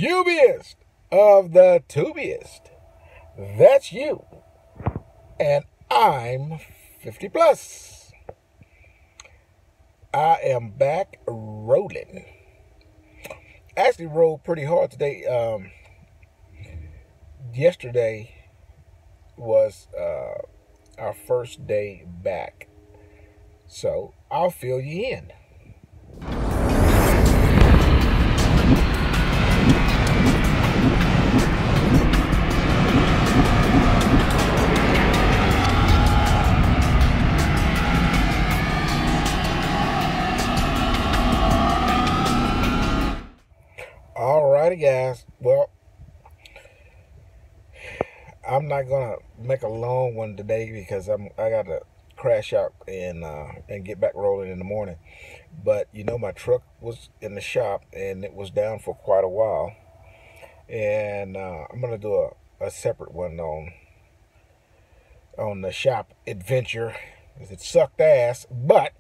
Tubiest of the tubiest. That's you. And I'm 50 plus. I am back rolling. Actually rolled pretty hard today. Yesterday was our first day back. So I'll fill you in. Alrighty, guys. Well, I'm not gonna make a long one today because I gotta crash out and get back rolling in the morning. But you know, my truck was in the shop and it was down for quite a while, and I'm gonna do a separate one on the shop adventure. It sucked ass, but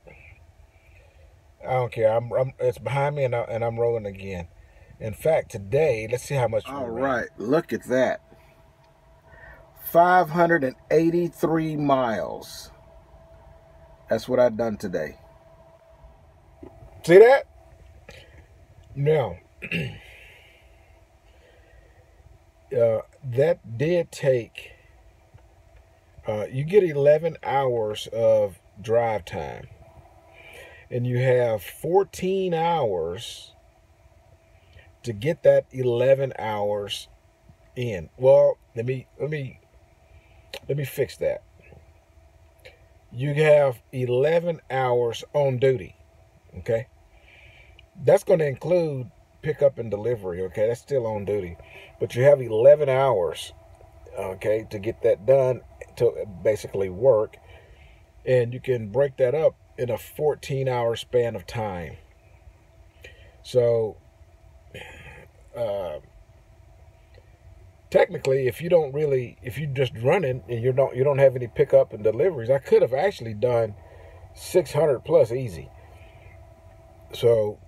I don't care. It's behind me, and I'm rolling again. In fact, today, let's see how much. All right, look at that. 583 miles. That's what I've done today. See that? Now, that did take, you get 11 hours of drive time. And you have 14 hours to get that 11 hours in. Well, let me fix that. You have 11 hours on duty, okay? That's going to include pickup and delivery, okay? That's still on duty. But you have 11 hours, okay, to get that done, to basically work. And you can break that up in a 14-hour span of time. So technically, if you just running and you don't have any pickup and deliveries, I could have actually done 600 plus easy. So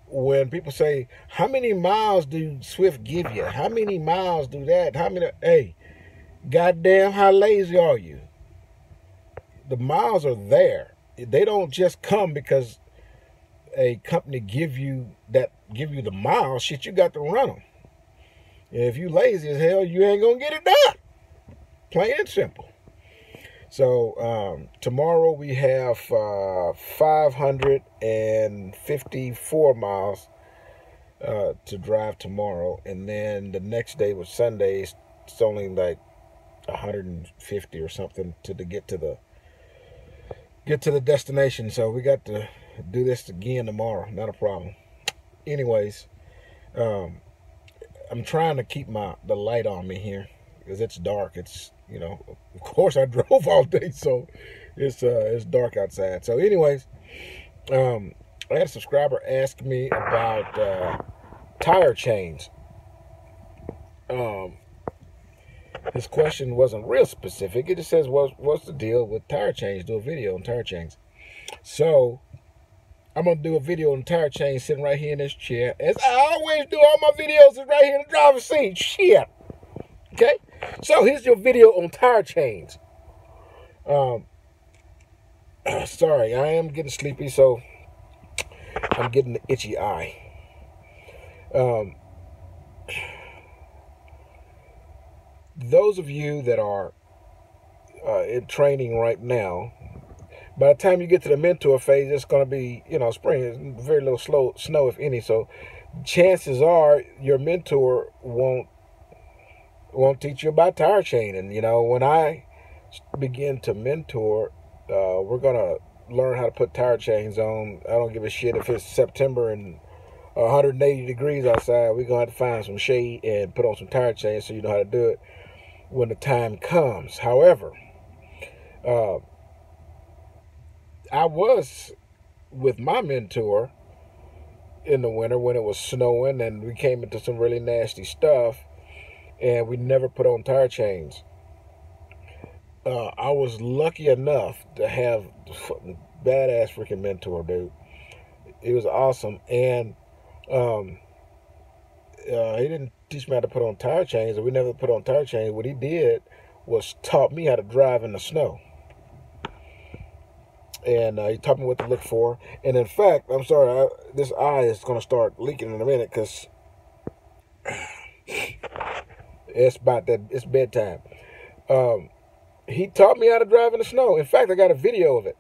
when people say, how many miles do Swift give you? How many miles do that? How many? Hey, goddamn, how lazy are you? The miles are there. They don't just come because a company give you the miles. Shit, you got to run them. And if you lazy as hell, you ain't gonna get it done. Plain and simple. So tomorrow we have 554 miles to drive tomorrow, and then the next day was Sunday. It's only like 150 or something to get to the destination. So we got to do this again tomorrow. Not a problem. Anyways, I'm trying to keep the light on me here because it's dark. It's, you know, of course I drove all day, so it's dark outside. So anyways, I had a subscriber ask me about tire chains. His question wasn't real specific. It just says, what's the deal with tire chains? Do a video on tire chains. So I'm going to do a video on tire chains sitting right here in this chair. As I always do, all my videos is right here in the driver's seat. Shit. Okay? So here's your video on tire chains. Sorry, I am getting sleepy, so I'm getting the itchy eye. Those of you that are in training right now, by the time you get to the mentor phase, it's going to be, you know, spring. It's very little snow, if any. So chances are your mentor won't teach you about tire chaining. You know, when I begin to mentor, we're going to learn how to put tire chains on. I don't give a shit if it's September and 180 degrees outside. We're going to have to find some shade and put on some tire chains so you know how to do it when the time comes. However, I was with my mentor in the winter when it was snowing and we came into some really nasty stuff, and we never put on tire chains. I was lucky enough to have a badass freaking mentor, dude. It was awesome. And He didn't teach me how to put on tire chains, or we never put on tire chains. What he did was taught me how to drive in the snow. And he taught me what to look for. And in fact, I'm sorry, this eye is going to start leaking in a minute because it's bedtime. He taught me how to drive in the snow. In fact, I got a video of it.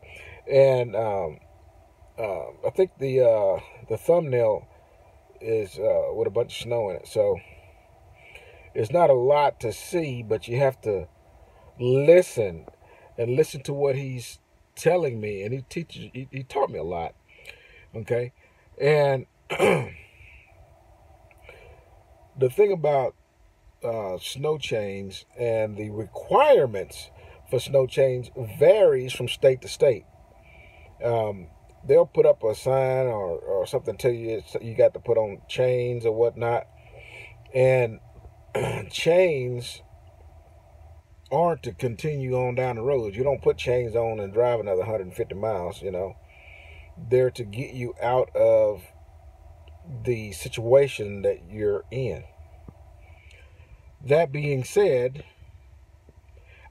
And I think the thumbnail is with a bunch of snow in it. So it's not a lot to see, but you have to listen to what he's telling me, and he taught me a lot. Okay. And the thing about snow chains and the requirements for snow chains varies from state to state. They'll put up a sign or something tell you you got to put on chains or whatnot, and chains aren't to continue on down the road. You don't put chains on and drive another 150 miles, They're to get you out of the situation that you're in. That being said,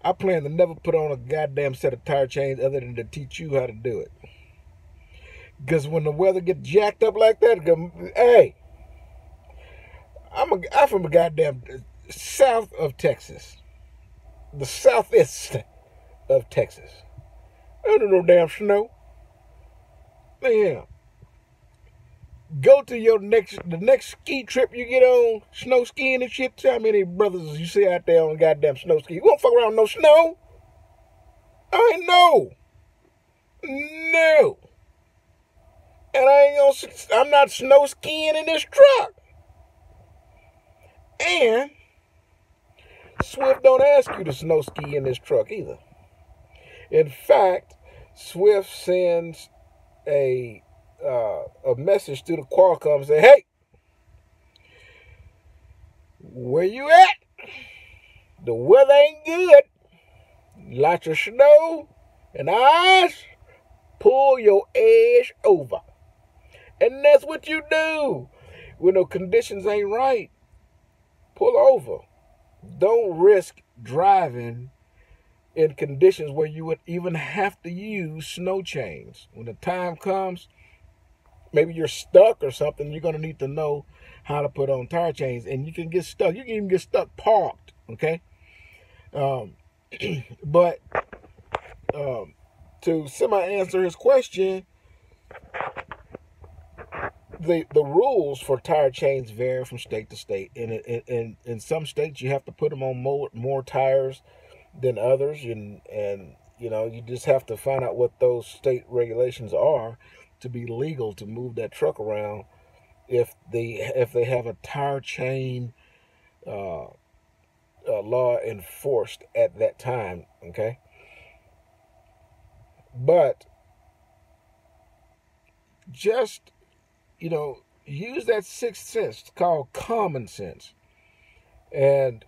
I plan to never put on a goddamn set of tire chains other than to teach you how to do it. Because when the weather gets jacked up like that, hey, I'm from a goddamn south of Texas. The southeast of Texas. I don't know no damn snow. Man, go to the next ski trip you get on, snow skiing and shit. Tell how many brothers you see out there on goddamn snow ski. You won't fuck around with no snow. I ain't no. And I'm not snow skiing in this truck. And Swift don't ask you to snow ski in this truck either. In fact, Swift sends a message to the Qualcomm and say, hey, where you at? The weather ain't good. Lots of snow and ice. Pull your ass over. And that's what you do. When the conditions ain't right, pull over. Don't risk driving in conditions where you would even have to use snow chains. When the time comes, maybe you're stuck or something, you're going to need to know how to put on tire chains. And you can get stuck. You can even get stuck parked, okay? But to semi-answer his question, the rules for tire chains vary from state to state. In some states, you have to put them on more tires than others, and you just have to find out what those state regulations are to be legal to move that truck around if they have a tire chain law enforced at that time. Okay, but just use that sixth sense called common sense. And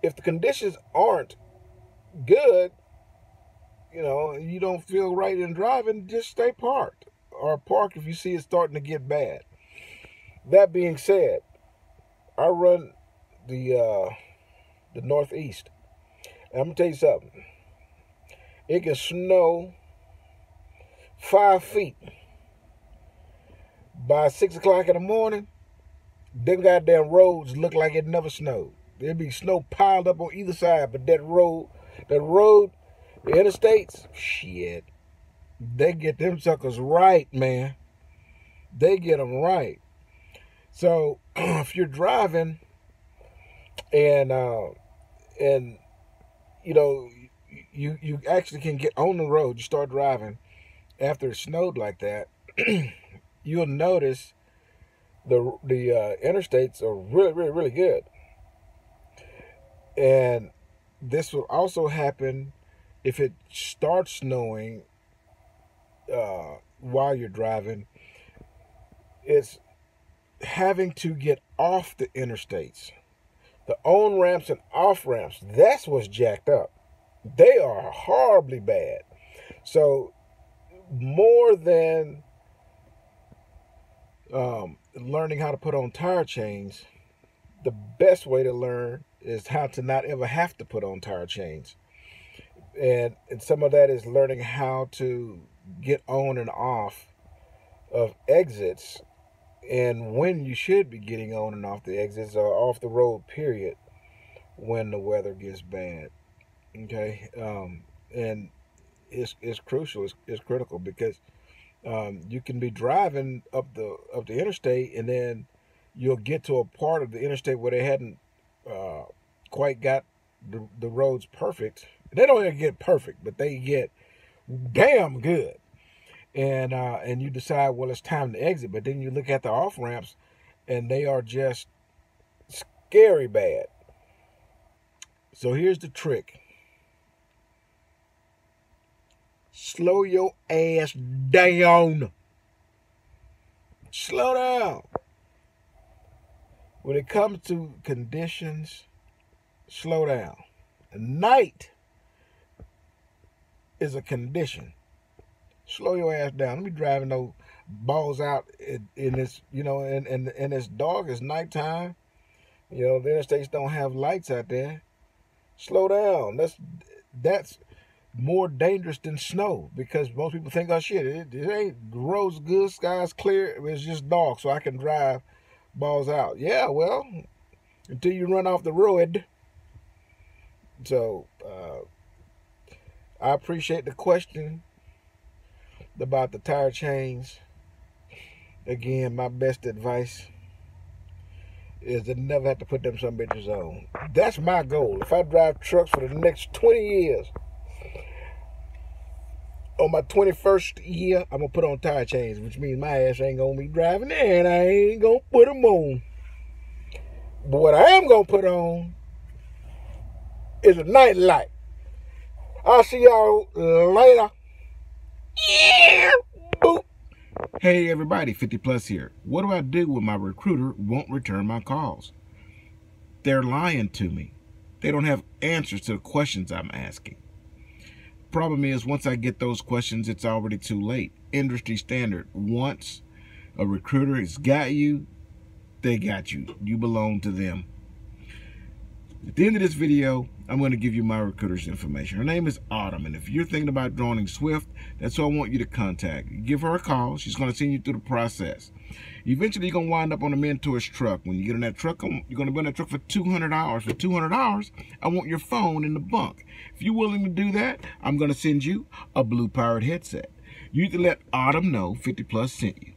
if the conditions aren't good, you don't feel right in driving, just stay parked. Or park if you see it starting to get bad. That being said, I run the Northeast. And I'm going to tell you something. It can snow 5 feet. By 6 o'clock in the morning, them goddamn roads look like it never snowed. There'd be snow piled up on either side, but that road, the interstates, shit, they get them suckers right, man. They get them right. So if you're driving and you actually can get on the road, you start driving after it snowed like that, you'll notice the interstates are really, really, really good. And this will also happen if it starts snowing while you're driving. It's having to get off the interstates. The on ramps and off ramps, that's what's jacked up. They are horribly bad. So more than learning how to put on tire chains, the best way to learn is how to not ever have to put on tire chains. And some of that is learning how to get on and off of exits, and when you should be getting on and off the exits or off the road, period, when the weather gets bad. Okay. And it's crucial, it's critical, because you can be driving up the interstate, and then you'll get to a part of the interstate where they hadn't quite got the roads perfect. They don't even get perfect, but they get damn good. And you decide, well, it's time to exit. But then you look at the off ramps, and they are just scary bad. So here's the trick: slow your ass down. Slow down. When it comes to conditions, slow down. Night is a condition. Slow your ass down. Don't be driving no balls out in this, and it's dark, it's nighttime. The interstates don't have lights out there. Slow down. That's more dangerous than snow, because most people think, oh shit, it ain't, the road's good, sky's clear, it's just dark, so I can drive balls out. Yeah, well, until you run off the road. So I appreciate the question about the tire chains. Again, my best advice is to never have to put them some bitches on. That's my goal. If I drive trucks for the next 20 years, on my 21st year, I'm going to put on tire chains, which means my ass ain't going to be driving there, and I ain't going to put them on. But what I am going to put on is a night light. I'll see y'all later. Yeah. Boop. Hey everybody, 50 Plus here. What do I do when my recruiter won't return my calls? They're lying to me. They don't have answers to the questions I'm asking. Problem is, once I get those questions, it's already too late. Industry standard: once a recruiter has got you, they got you. You belong to them. At the end of this video, I'm going to give you my recruiter's information. Her name is Autumn, and if you're thinking about joining Swift, that's who I want you to contact. Give her a call. She's going to send you through the process. Eventually, you're going to wind up on a mentor's truck. When you get in that truck, you're going to be in that truck for $200. For $200, I want your phone in the bunk. If you're willing to do that, I'm going to send you a Blue Pirate headset. You need to let Autumn know 50 Plus sent you.